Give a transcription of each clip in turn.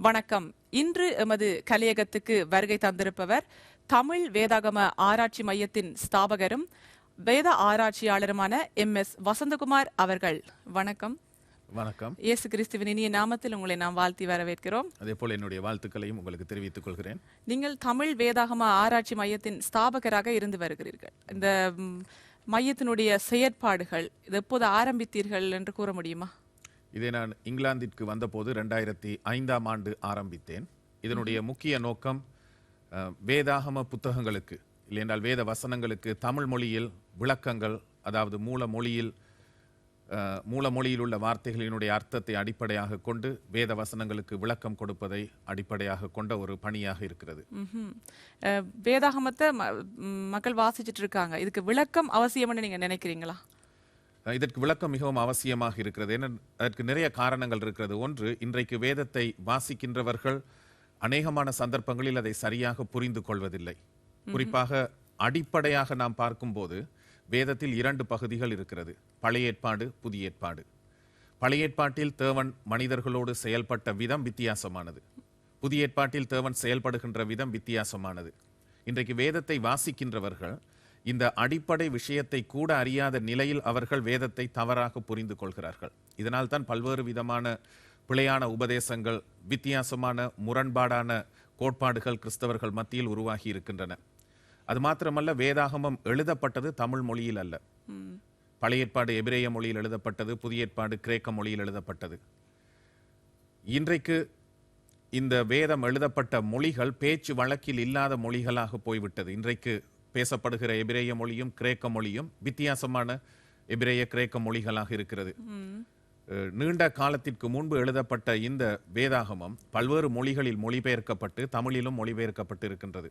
வணக்கம். இன்று எமது கலையகத்துக்கு வருகை தந்திருப்பவர் தமிழ் வேதாகம ஆராய்ச்சி மையத்தின் ஸ்தாபகரும் வேத ஆராய்ச்சியாளருமான எம்.எஸ். வசந்தகுமார் அவர்கள். வணக்கம். வணக்கம். இயேசு கிறிஸ்துவின் இனிய நாமத்தில் உங்களை நாம் வாழ்த்தி வரவேற்கிறோம். அதேபோல் என்னுடைய வாழ்த்துக்களையும் உங்களுக்கு தெரிவித்துக் கொள்கிறேன். நீங்கள் தமிழ் வேதாகம ஆராய்ச்சி மையத்தின் ஸ்தாபகராக இருந்து வருகிறீர்கள். இந்த மையத்தினுடைய செயற்பாடுகள் இது எப்போது ஆரம்பித்தீர்கள் என்று கூற முடியுமா? இதை நான் இங்கிலாந்திற்கு வந்தபோது 2005ஆம் ஆண்டு ஆரம்பித்தேன். இதனுடைய முக்கிய நோக்கம் வேதாகம புத்தகங்களுக்கு இல்லையென்றால் வேத வசனங்களுக்கு தமிழ் மொழியில் விளக்கங்கள், அதாவது மூல மொழியில் உள்ள வார்த்தைகளினுடைய அர்த்தத்தை அடிப்படையாக கொண்டு வேத வசனங்களுக்கு விளக்கம் கொடுப்பதை அடிப்படையாக கொண்ட ஒரு பணியாக இருக்கிறது. வேதாகமத்தை மக்கள் வாசிச்சுட்டு இருக்காங்க, இதுக்கு விளக்கம் அவசியம்னு நீங்க நினைக்கிறீங்களா? இதற்கு விளக்கம் மிகவும் அவசியமாக இருக்கிறது. ஏன்னா அதற்கு நிறைய காரணங்கள் இருக்கிறது. ஒன்று, இன்றைக்கு வேதத்தை வாசிக்கின்றவர்கள் அநேகமான சந்தர்ப்பங்களில் அதை சரியாக புரிந்து கொள்வதில்லை. குறிப்பாக அடிப்படையாக நாம் பார்க்கும்போது வேதத்தில் 2 பகுதிகள் இருக்கிறது: பழைய ஏற்பாடு, புதிய ஏற்பாடு. பழைய ஏற்பாட்டில் தேவன் மனிதர்களோடு செயல்பட்ட விதம் வித்தியாசமானது. புதிய ஏற்பாட்டில் தேவன் செயல்படுகின்ற விதம் வித்தியாசமானது. இன்றைக்கு வேதத்தை வாசிக்கின்றவர்கள் இந்த அடிப்படை விஷயத்தை கூட அறியாத நிலையில் அவர்கள் வேதத்தை தவறாக புரிந்து கொள்கிறார்கள். இதனால் தான் பல்வேறு விதமான பிழையான உபதேசங்கள், வித்தியாசமான முரண்பாடான கோட்பாடுகள் கிறிஸ்தவர்கள் மத்தியில் உருவாகி இருக்கின்றன. அது மாத்திரமல்ல, வேதாகமம் எழுதப்பட்டது தமிழ் மொழியில் அல்ல. பழைய ஏற்பாடு எபிரேய மொழியில் எழுதப்பட்டது, புதிய ஏற்பாடு கிரேக்க மொழியில் எழுதப்பட்டது. இன்றைக்கு இந்த வேதம் எழுதப்பட்ட மொழிகள் பேச்சு வழக்கில் இல்லாத மொழிகளாக போய்விட்டது. இன்றைக்கு பேசப்படுகிற எபிரேய மொழியும் கிரேக்க மொழியும் வித்தியாசமான எபிரேய கிரேக்க மொழிகளாக இருக்கிறது. நீண்ட காலத்திற்கு முன்பு எழுதப்பட்ட இந்த வேதாகமம் பல்வேறு மொழிகளில் மொழிபெயர்க்கப்பட்டு தமிழிலும் மொழிபெயர்க்கப்பட்டு இருக்கின்றது.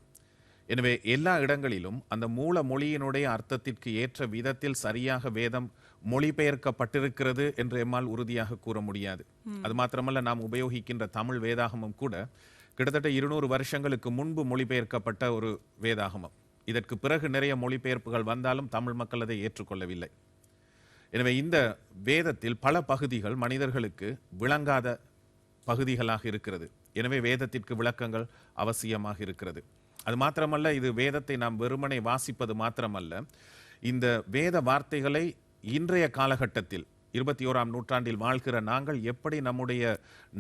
எனவே எல்லா இடங்களிலும் அந்த மூல மொழியினுடைய அர்த்தத்திற்கு ஏற்ற விதத்தில் சரியாக வேதம் மொழிபெயர்க்கப்பட்டிருக்கிறது என்று எம்மால் உறுதியாக கூற முடியாது. அது மாத்திரமல்ல, நாம் உபயோகிக்கின்ற தமிழ் வேதாகமம் கூட கிட்டத்தட்ட 200 வருஷங்களுக்கு முன்பு மொழிபெயர்க்கப்பட்ட ஒரு வேதாகமம். இதற்கு பிறகு நிறைய மொழிபெயர்ப்புகள் வந்தாலும் தமிழ் மக்கள் அதை ஏற்றுக்கொள்ளவில்லை. எனவே இந்த வேதத்தில் பல பகுதிகள் மனிதர்களுக்கு விளங்காத பகுதிகளாக இருக்கிறது. எனவே வேதத்திற்கு விளக்கங்கள் அவசியமாக இருக்கிறது. அது மாத்திரமல்ல, இது வேதத்தை நாம் வெறுமனை வாசிப்பது மாத்திரமல்ல, இந்த வேத வார்த்தைகளை இன்றைய காலகட்டத்தில் 21ஆம் நூற்றாண்டில் வாழ்கிற நாங்கள் எப்படி நம்முடைய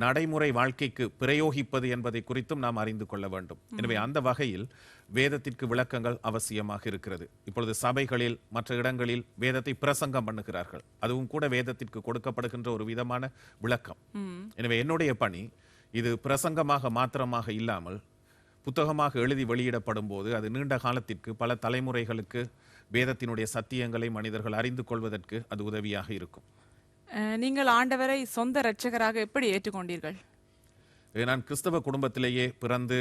நடைமுறை வாழ்க்கைக்கு பிரயோகிப்பது என்பதை குறித்தும் நாம் அறிந்து கொள்ள வேண்டும். எனவே அந்த வகையில் வேதத்திற்கு விளக்கங்கள் அவசியமாக இருக்கிறது. இப்பொழுது சபைகளில் மற்ற இடங்களில் வேதத்தை பிரசங்கம் பண்ணுகிறார்கள். அதுவும் கூட வேதத்திற்கு கொடுக்கப்படுகின்ற ஒரு விதமான விளக்கம். எனவே என்னுடைய பணி இது பிரசங்கமாக மாத்திரமாக இல்லாமல் புத்தகமாக எழுதி வெளியிடப்படும் போது அது நீண்ட காலத்திற்கு பல தலைமுறைகளுக்கு வேதத்தினுடைய சத்தியங்களை மனிதர்கள் அறிந்து கொள்வதற்கு அது உதவியாக இருக்கும். நீங்கள் ஆண்டவரை சொந்த இரட்சகராக எப்படி ஏற்றுக்கொண்டீர்கள்? நான் கிறிஸ்தவ குடும்பத்திலேயே பிறந்து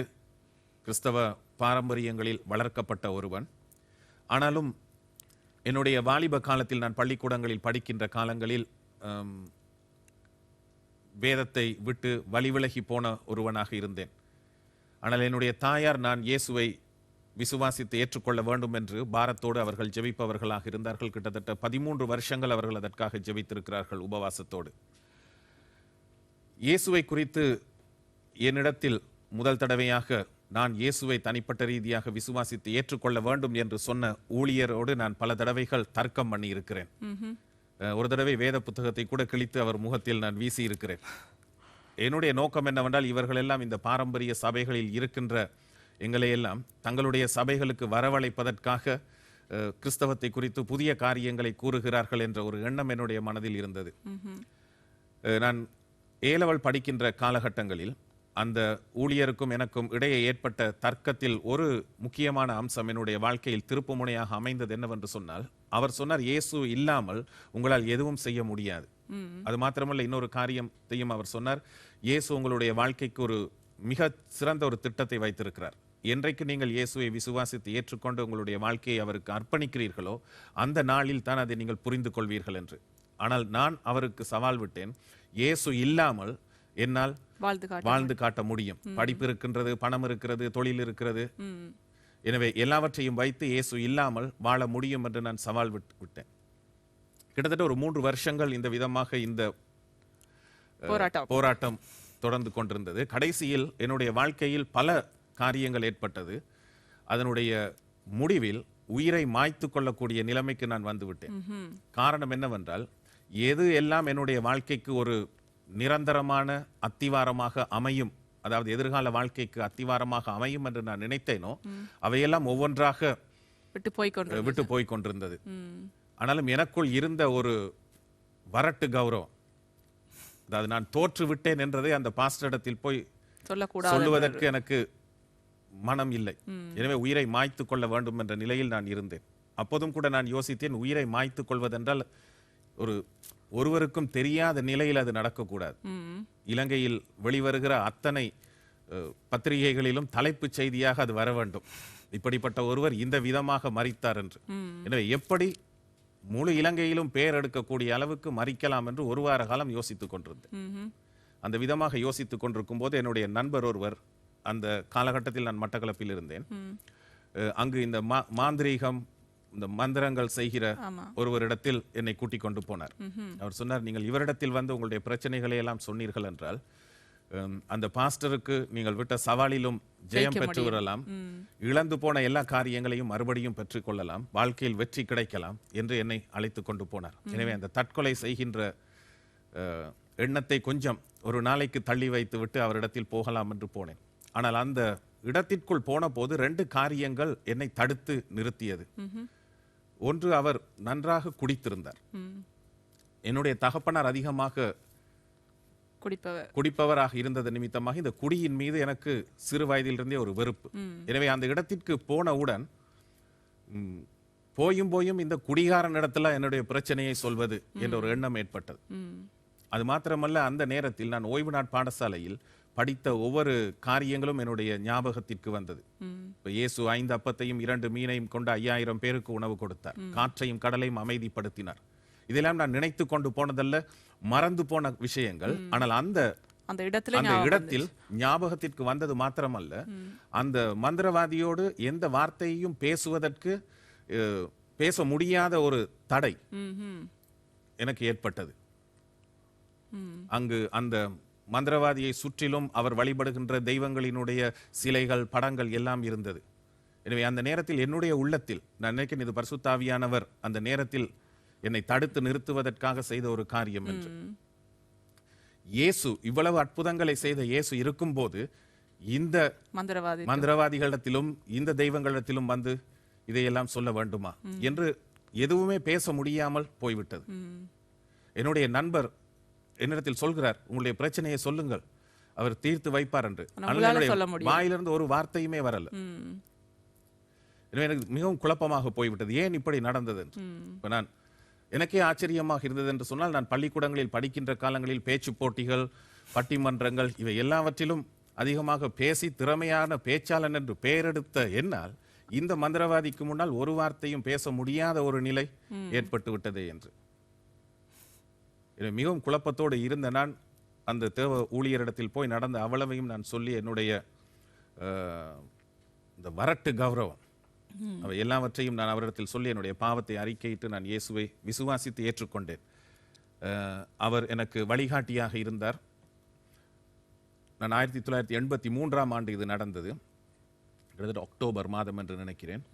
கிறிஸ்தவ பாரம்பரியங்களில் வளர்க்கப்பட்ட ஒருவன். ஆனாலும் என்னுடைய வாலிப காலத்தில் நான் பள்ளிக்கூடங்களில் படிக்கின்ற காலங்களில் வேதத்தை விட்டு வழிவிலகி போன ஒருவனாக இருந்தேன். ஆனால் என்னுடைய தாயார் நான் இயேசுவை விசுவாசித்து ஏற்றுக்கொள்ள வேண்டும் என்று பாரத்தோடு அவர்கள் ஜெபிப்பவர்களாக இருந்தார்கள். கிட்டத்தட்ட 13 வருஷங்கள் அவர்கள் அதற்காக ஜெபித்திருக்கிறார்கள் உபவாசத்தோடு. இயேசுவை குறித்து என்னிடத்தில் முதல் தடவையாக நான் இயேசுவை தனிப்பட்ட ரீதியாக விசுவாசித்து ஏற்றுக்கொள்ள வேண்டும் என்று சொன்ன ஊழியரோடு நான் பல தடவைகள் தர்க்கம் பண்ணி இருக்கிறேன். ஒரு தடவை வேத புத்தகத்தை கூட கிழித்து அவர் முகத்தில் நான் வீசி இருக்கிறேன். என்னுடைய நோக்கம் என்னவென்றால், இவர்கள் எல்லாம் இந்த பாரம்பரிய சபைகளில் இருக்கின்ற எங்களை எல்லாம் தங்களுடைய சபைகளுக்கு வரவழைப்பதற்காக கிறிஸ்தவத்தை குறித்து புதிய காரியங்களை கூறுகிறார்கள் என்ற ஒரு எண்ணம் என்னுடைய மனதில் இருந்தது. நான் ஏலவல் படிக்கின்ற காலகட்டங்களில் அந்த ஊழியருக்கும் எனக்கும் இடையே ஏற்பட்ட தர்க்கத்தில் ஒரு முக்கியமான அம்சம் என்னுடைய வாழ்க்கையில் திருப்பு முனையாக அமைந்தது என்னவென்று சொன்னால், அவர் சொன்னார், இயேசு இல்லாமல் உங்களால் எதுவும் செய்ய முடியாது. அது மாத்திரமல்ல, இன்னொரு காரியத்தையும் அவர் சொன்னார், இயேசு உங்களுடைய வாழ்க்கைக்கு ஒரு மிக சிறந்த ஒரு திட்டத்தை வைத்திருக்கிறார். என்றைக்கு நீங்கள் இயேசுவை விசுவாசித்து ஏற்றுக்கொண்டு உங்களுடைய வாழ்க்கையை அவருக்கு அர்ப்பணிக்கிறீர்களோ அந்த நாளில் தான் அதை நீங்கள் புரிந்து கொள்வீர்கள் என்று. ஆனால் நான் அவருக்கு சவால் விட்டேன், இயேசு இல்லாமல் என்னால் வாழ்ந்து காட்ட முடியும். படிப்பு இருக்கின்றது, பணம் இருக்கிறது, தொழில் இருக்கிறது. எனவே எல்லாவற்றையும் வைத்து இயேசு இல்லாமல் வாழ முடியும் என்று நான் சவால் விட்டேன். கிட்டத்தட்ட ஒரு 3 வருஷங்கள் இந்த விதமாக இந்த போராட்டம் தொடர்ந்து கொண்டிருந்தது. கடைசியில் என்னுடைய வாழ்க்கையில் பல காரியங்கள் ஏற்பட்டது. அதனுடைய முடிவில் உயிரை மாய்த்து கொள்ளக்கூடிய நிலைமைக்கு நான் வந்துவிட்டேன். காரணம் என்னவென்றால், எது எல்லாம் என்னுடைய வாழ்க்கைக்கு ஒரு நிரந்தரமான அத்திவாரமாக அமையும், அதாவது எதிர்கால வாழ்க்கைக்கு அத்திவாரமாக அமையும் என்று நான் நினைத்தேனோ அவையெல்லாம் ஒவ்வொன்றாக விட்டு போய் கொண்டிருந்தது. ஆனாலும் எனக்குள் இருந்த ஒரு வரட்டு கௌரவம், அதாவது நான் தோற்று விட்டேன் என்றதை அந்த பாஸ்டரிடத்தில் போய் சொல்லுவதற்கு எனக்கு மனம் இல்லை. எனவே உயிரை மாய்த்து கொள்ள வேண்டும் என்ற நிலையில் நான் இருந்தேன். அப்போதும் கூட நான் யோசித்தேன், உயிரை மாய்த்து கொள்வதென்றால் ஒருவருக்கும் தெரியாத நிலையில் அது நடக்கக்கூடாது. இலங்கையில் வெளிவருகிற அத்தனை பத்திரிகைகளிலும் தலைப்பு செய்தியாக அது வர வேண்டும், இப்படிப்பட்ட ஒருவர் இந்த விதமாக மரித்தார் என்று. எனவே எப்படி முழு இலங்கையிலும் பெயர் எடுக்கக்கூடிய அளவுக்கு மறிக்கலாம் என்று ஒரு வார காலம் யோசித்துக் கொண்டிருந்தேன். அந்த விதமாக யோசித்துக் கொண்டிருக்கும் போது என்னுடைய நண்பர் ஒருவர், அந்த காலகட்டத்தில் நான் மட்டக்களப்பில் இருந்தேன், அங்கு இந்த மாந்திரீகம், இந்த மந்திரங்கள் செய்கிற ஒருவரிடத்தில் என்னை கூட்டிக் கொண்டு போனார். அவர் சொன்னார், நீங்கள் இவரிடத்தில் வந்து உங்களுடைய பிரச்சனைகளை எல்லாம் சொன்னீர்கள் என்றால் அந்த பாஸ்டருக்கு நீங்கள் விட்ட சவாலிலும் ஜெயம் பெற்று வரலாம், இழந்து போன எல்லா காரியங்களையும் மறுபடியும் பெற்றுக்கொள்ளலாம், வாழ்க்கையில் வெற்றி கிடைக்கலாம் என்று என்னை அழைத்து கொண்டு போனார். எனவே அந்த தற்கொலை செய்கின்ற எண்ணத்தை கொஞ்சம் ஒரு நாளைக்கு தள்ளி வைத்து விட்டு அவரிடத்தில் போகலாம் என்று போனேன். ஆனால் அந்த இடத்திற்குள் போன போது 2 காரியங்கள் என்னை தடுத்து நிறுத்தியது. ஒன்று, அவர் நன்றாக குடித்திருந்தார். என்னுடைய தகப்பனார் அதிகமாக குடிப்பவராக இருந்தது நிமித்தமாக இந்த குடியின் மீது எனக்கு சிறு வயதிலிருந்தே ஒரு வெறுப்பு. எனவே அந்த இடத்திற்கு போனவுடன் போயும் இந்த குடிகாரன் இடத்துல என்னுடைய பிரச்சனையை சொல்வது என்ற ஒரு எண்ணம் ஏற்பட்டது. அது மாத்திரமல்ல, அந்த நேரத்தில் நான் ஓய்வு நாட் பாடசாலையில் படித்த ஒவ்வொரு காரியங்களும் என்னுடைய ஞாபகத்திற்கு வந்தது. இயேசு 5 அப்பத்தையும் 2 மீனையும் கொண்டு 5000 பேருக்கு உணவு கொடுத்தார், காற்றையும் கடலையும் அமைதிப்படுத்தினார். இதெல்லாம் நான் நினைத்து கொண்டு போனதல்ல, மறந்து போன விஷயங்கள். ஆனால் அந்த இடத்தில் ஞாபகத்திற்கு வந்தது மாத்திரமல்ல, அந்த மந்திரவாதியோடு எந்த வார்த்தையையும் பேச முடியாத ஒரு தடை எனக்கு ஏற்பட்டது. அங்கு அந்த மந்திரவாதியை சுற்றிலும் அவர் வழிபடுகின்ற தெய்வங்களினுடைய சிலைகள், படங்கள் எல்லாம் இருந்தது. எனவே அந்த நேரத்தில் என்னுடைய உள்ளத்தில் நான் நினைக்கிறேன், இது பரிசுத்த ஆவியானவர் அந்த நேரத்தில் என்னை தடுத்து நிறுத்துவதற்காக செய்த ஒரு காரியம் என்று. இயேசு இவ்வளவு அற்புதங்களை செய்த இயேசு இருக்கும் போது இந்த மந்திரவாதிகளிடத்திலும் இந்த தெய்வங்களிடத்திலும் வந்து இதையெல்லாம் சொல்ல வேண்டுமா என்று எதுவுமே பேச முடியாமல் போய்விட்டது. என்னுடைய நண்பர் என்னிடத்தில் சொல்கிறார், உங்களுடைய பிரச்சனையை சொல்லுங்கள், அவர் தீர்த்து வைப்பார் என்று. வாயிலிருந்து ஒரு வார்த்தையுமே வரல. எனவே எனக்கு மிகவும் குழப்பமாக போய்விட்டது, ஏன் இப்படி நடந்தது என்று. எனக்கே ஆச்சரியமாக இருந்தது என்று சொன்னால், நான் பள்ளிக்கூடங்களில் படிக்கின்ற காலங்களில் பேச்சு போட்டிகள், பட்டிமன்றங்கள், இவை எல்லாவற்றிலும் அதிகமாக பேசி திறமையான பேச்சாளன் என்று பெயரெடுத்த என்னால் இந்த மந்திரவாதிக்கு முன்னால் ஒரு வார்த்தையும் பேச முடியாத ஒரு நிலை ஏற்பட்டு விட்டதே என்று மிகவும் குழப்பத்தோடு இருந்த நான் அந்த தேவ ஊழியரிடத்தில் போய் நடந்த அவ்வளவையும் நான் சொல்லி என்னுடைய இந்த வரட்டு கௌரவம் அவை எல்லாவற்றையும் நான் அவரிடத்தில் சொல்லி என்னுடைய பாவத்தை அறிக்கையிட்டு நான் இயேசுவை விசுவாசித்து ஏற்றுக்கொண்டேன். அவர் எனக்கு வழிகாட்டியாக இருந்தார். நான் 1983ஆம் ஆண்டு இது நடந்தது, அக்டோபர் மாதம் என்று நினைக்கிறேன்.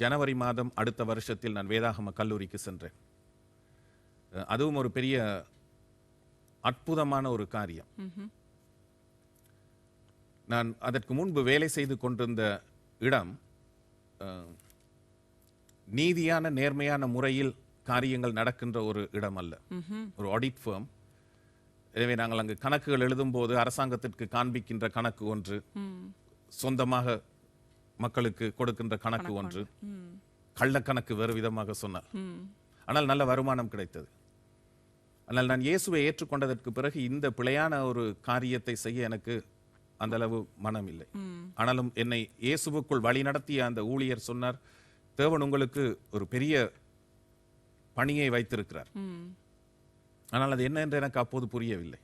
ஜனவரி மாதம் அடுத்த வருஷத்தில் நான் வேதாகம கல்லூரிக்கு சென்றேன். அதுவும் ஒரு பெரிய அற்புதமான ஒரு காரியம். நான் அதற்கு முன்பு வேலை செய்து கொண்டிருந்த இடம் நீதியான நேர்மையான முறையில் காரியங்கள் நடக்கின்ற ஒரு இடம் அல்ல, ஒரு ஆடிட் ஃபர்ம். எனவே நாங்கள் அங்கு கணக்குகள் எழுதும் போது அரசாங்கத்திற்கு காண்பிக்கின்ற கணக்கு ஒன்று, சொந்தமாக மக்களுக்கு கொடுக்கின்ற கணக்கு ஒன்று, கள்ளக்கணக்கு வேறு விதமாக சொன்னார். ஆனால் நல்ல வருமானம் கிடைத்தது. ஆனால் நான் இயேசுவை ஏற்றுக்கொண்டதற்கு பிறகு இந்த பிழையான ஒரு காரியத்தை செய்ய எனக்கு அந்த அளவு மனம் இல்லை. ஆனாலும் என்னை இயேசுவுக்குள் வழி நடத்திய அந்த ஊழியர் சொன்னார், தேவன் உங்களுக்கு ஒரு பெரிய பணியை வைத்திருக்கிறார். ஆனால் அது என்ன என்று எனக்கு அப்போது புரியவில்லை.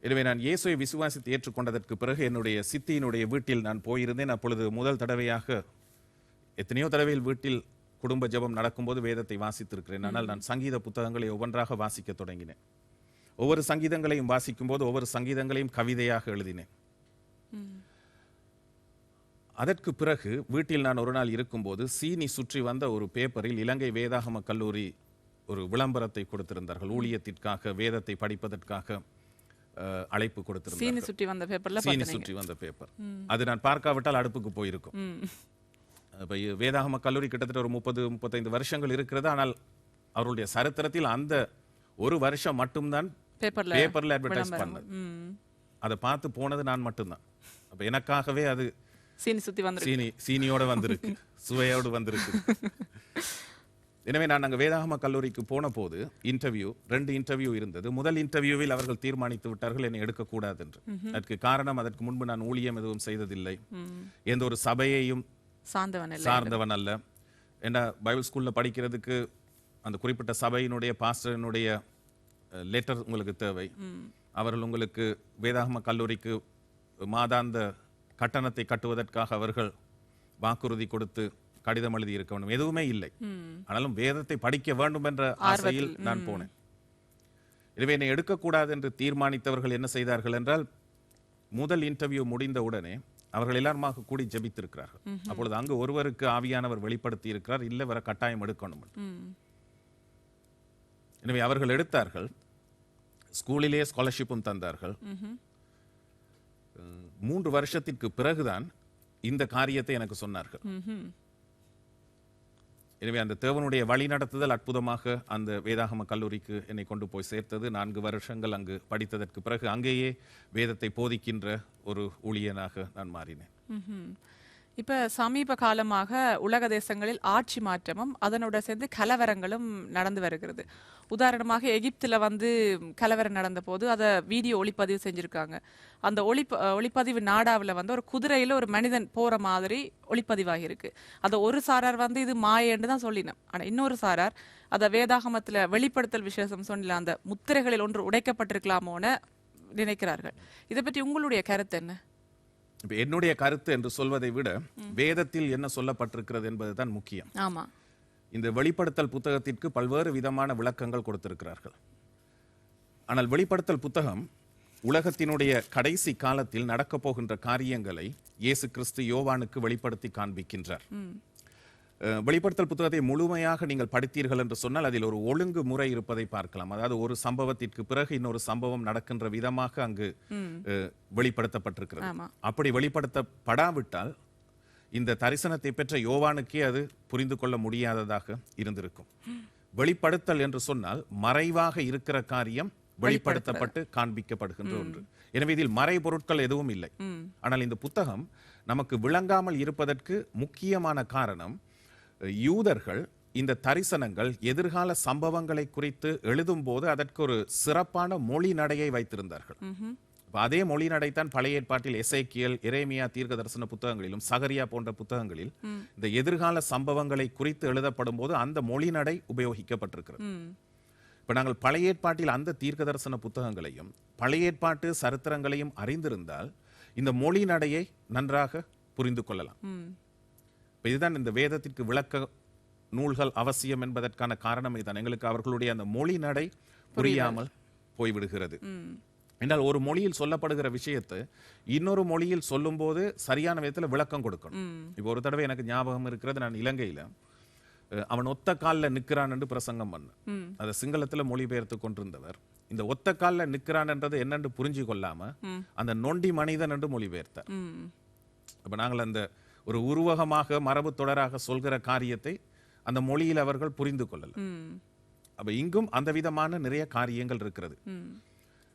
எனவே நான் இயேசுவை விசுவாசித்து ஏற்றுக்கொண்டதற்கு பிறகு என்னுடைய சித்தியினுடைய வீட்டில் நான் போயிருந்தேன். அப்பொழுது முதல் தடவையாக, எத்தனையோ தடவையில் வீட்டில் குடும்ப ஜெபம் நடக்கும்போது வேதத்தை வாசித்திருக்கிறேன். ஆனால் நான் சங்கீத புத்தகங்களை ஒவ்வொன்றாக வாசிக்க தொடங்கினேன். ஒவ்வொரு சங்கீதங்களையும் வாசிக்கும் போது ஒவ்வொரு சங்கீதங்களையும் கவிதையாக எழுதினேன். அதற்கு பிறகு வீட்டில் நான் ஒரு நாள் இருக்கும்போது சீனி சுற்றி வந்த ஒரு பேப்பரில் இலங்கை வேதாகம கல்லூரி ஒரு விளம்பரத்தை கொடுத்திருந்தார்கள். ஊழியத்திற்காக வேதத்தை படிப்பதற்காக அழைப்பு கொடுத்திருந்தார்கள். சீனி சுற்றி வந்த பேப்பர்ல சீனி சுற்றி வந்த பேப்பர் அது நான் பார்க்காவிட்டால் அடுப்புக்கு போயிருக்கும். இப்ப வேதாகம கல்லூரி கிட்டத்தட்ட ஒரு 30-35 வருஷங்கள் இருக்கிறது. ஆனால் அவருடைய சரித்திரத்தில் அந்த ஒரு வருஷம் மட்டும்தான் பேப்பர்ல அட்வர்டைஸ் பண்ணது. அதை பார்த்து போனது நான் மட்டும்தான். அப்ப எனக்காகவே அது சீனி சுத்தி வந்து சீனியோட வந்திருக்கு, சுவையோடு வந்திருக்கு. எனவே நான் அங்கே வேதாகம கல்லூரிக்கு போன போது ரெண்டு இன்டர்வியூ இருந்தது. முதல் இன்டர்வியூவில் அவர்கள் தீர்மானித்து விட்டார்கள் என்னை எடுக்கக்கூடாது என்று. அதற்கு காரணம், அதற்கு முன்பு நான் ஊழியம் எதுவும் செய்ததில்லை, எந்த ஒரு சபையையும் சார்ந்தவன் அல்ல. ஏன்னா பைபிள் ஸ்கூல்ல படிக்கிறதுக்கு அந்த குறிப்பிட்ட சபையினுடைய பாஸ்டரினுடைய லெட்டர் உங்களுக்கு தேவை. அவர்கள் உங்களுக்கு வேதாகம கல்லூரிக்கு மாதாந்த கட்டணத்தை கட்டுவதற்காக அவர்கள் வாக்குறுதி கொடுத்து கடிதம் எழுதி இருக்க வேண்டும், எதுவுமே இல்லை. ஆனாலும் வேதத்தை படிக்க வேண்டும் என்ற ஆசையில் நான் போனேன். எனவே என்னை எடுக்கக்கூடாது என்று தீர்மானித்தவர்கள் என்ன செய்தார்கள் என்றால், முதல் இன்டர்வியூ முடிந்த உடனே அவர்கள் எல்லாருமாக கூடி ஜெபித்திருக்கிறார்கள். அப்பொழுது அங்கு ஒருவருக்கு ஆவியானவர் வெளிப்படுத்தி இருக்கிறார், இல்லை வர கட்டாயம் எடுக்கணும். எனவே அவர்கள் எடுத்தார்கள். ஸ்கூலிலேயே ஸ்காலர்ஷிப்பும் தந்தார்கள். 3 வருஷத்திற்கு பிறகுதான் இந்த காரியத்தை எனக்கு சொன்னார்கள். எனவே அந்த தேவனுடைய வழி நடத்துதல் அற்புதமாக அந்த வேதாகம கல்லூரிக்கு என்னை கொண்டு போய் சேர்த்தது. 4 வருஷங்கள் அங்கு படித்ததற்கு பிறகு அங்கேயே வேதத்தை போதிக்கின்ற ஒரு ஊழியனாக நான் மாறினேன். இப்ப சமீப காலமாக உலக தேசங்களில் ஆட்சி மாற்றமும் அதனோட சேர்ந்து கலவரங்களும் நடந்து வருகிறது. உதாரணமாக எகிப்துல கலவரம் நடந்த போது அதை வீடியோ ஒளிப்பதிவு செஞ்சிருக்காங்க. அந்த ஒளிப்பதிவு நாடாவில் ஒரு குதிரையில ஒரு மனிதன் போற மாதிரி ஒளிப்பதிவாகி இருக்கு. அதை ஒரு சாரார் இது மாயன்னு தான் சொல்லினோம். ஆனா இன்னொரு சாரார் அதை வேதாகமத்துல வெளிப்படுத்தல் விசேஷம் சொன்ன அந்த முத்திரைகளில் ஒன்று உடைக்கப்பட்டிருக்கலாமோன்னு நினைக்கிறார்கள். இதை பற்றி உங்களுடைய கருத்து என்ன? என்னுடைய கருத்து என்று சொல்வதை விட வேதத்தில் என்ன சொல்லப்பட்டிருக்கிறது என்பதுதான் முக்கியம். ஆமா, இந்த வெளிப்படுத்தல் புத்தகத்திற்கு பல்வேறு விதமான விளக்கங்கள் கொடுத்திருக்கிறார்கள். ஆனால் வெளிப்படுத்தல் புத்தகம் உலகத்தினுடைய கடைசி காலத்தில் நடக்கப் போகின்ற காரியங்களை இயேசு கிறிஸ்து யோவானுக்கு வெளிப்படுத்தி காண்பிக்கின்றார். வெளிப்படுத்தல் புத்தகத்தை முழுமையாக நீங்கள் படித்தீர்கள் என்று சொன்னால் அதில் ஒரு ஒழுங்கு முறை இருப்பதை பார்க்கலாம். அதாவது ஒரு சம்பவத்திற்கு பிறகு இன்னொரு சம்பவம் நடக்கின்ற விதமாக அங்கு வெளிப்படுத்தப்பட்டிருக்கிறது. அப்படி வெளிப்படுத்தப்படாவிட்டால் இந்த தரிசனத்தை பெற்ற யோவானுக்கே அது புரிந்து கொள்ள முடியாததாக இருந்திருக்கும். வெளிப்படுத்தல் என்று சொன்னால் மறைவாக இருக்கிற காரியம் வெளிப்படுத்தப்பட்டு காண்பிக்கப்படுகின்ற ஒன்று. எனவே இதில் மறைபொருட்கள் எதுவும் இல்லை. ஆனால் இந்த புத்தகம் நமக்கு விளங்காமல் இருப்பதற்கு முக்கியமான காரணம், யூதர்கள் இந்த தரிசனங்கள் எதிர்கால சம்பவங்களை குறித்து எழுதும் போது அதற்கு ஒரு சிறப்பான மொழி நடையை வைத்திருந்தார்கள். அதே மொழி நடைத்தான் பழைய ஏற்பாட்டில் எசேக்கியேல், எரேமியா தீர்க்க தரிசன புத்தகங்களிலும் சகரியா போன்ற புத்தகங்களில் இந்த எதிர்கால சம்பவங்களை குறித்து எழுதப்படும் போது அந்த மொழி நடை உபயோகிக்கப்பட்டிருக்கிறது. இப்ப நாங்கள் பழைய ஏற்பாட்டில் அந்த தீர்க்க தரிசன புத்தகங்களையும் பழைய ஏற்பாட்டு சரித்திரங்களையும் அறிந்திருந்தால் இந்த மொழி நடையை நன்றாக புரிந்து கொள்ளலாம். இதுதான் இந்த வேதத்திற்கு விளக்க நூல்கள் அவசியம் என்பதற்கான காரணம் இதுதான். எங்களுக்கு அவர்களுடைய அந்த மொழி நடை புரியாமல் போய்விடுகிறது. என்றால் ஒரு மொழியில் சொல்லப்படுகிற விஷயத்தை இன்னொரு மொழியில் சொல்லும் போது சரியான விதத்தில் விளக்கம் கொடுக்கணும். இப்போ ஒரு தடவை எனக்கு ஞாபகம் இருக்கிறது, நான் இலங்கையில அவன் ஒத்த காலில் நிற்கிறான் என்று பிரசங்கம் பண்ண, அதை சிங்களத்துல மொழிபெயர்த்து கொண்டிருந்தவர் இந்த ஒத்த காலில் நிற்கிறான் என்றது என்னென்று புரிஞ்சு கொள்ளாம அந்த நொண்டி மனிதன் என்று மொழிபெயர்த்தார். அப்ப நாங்கள் அந்த ஒரு உருவகமாக மரபு தொடராக சொல்கிற காரியத்தை அந்த மொழியில் அவர்கள் புரிந்து கொள்ளல. அப்ப இங்கும் அந்த விதமான நிறைய காரியங்கள் இருக்கிறது.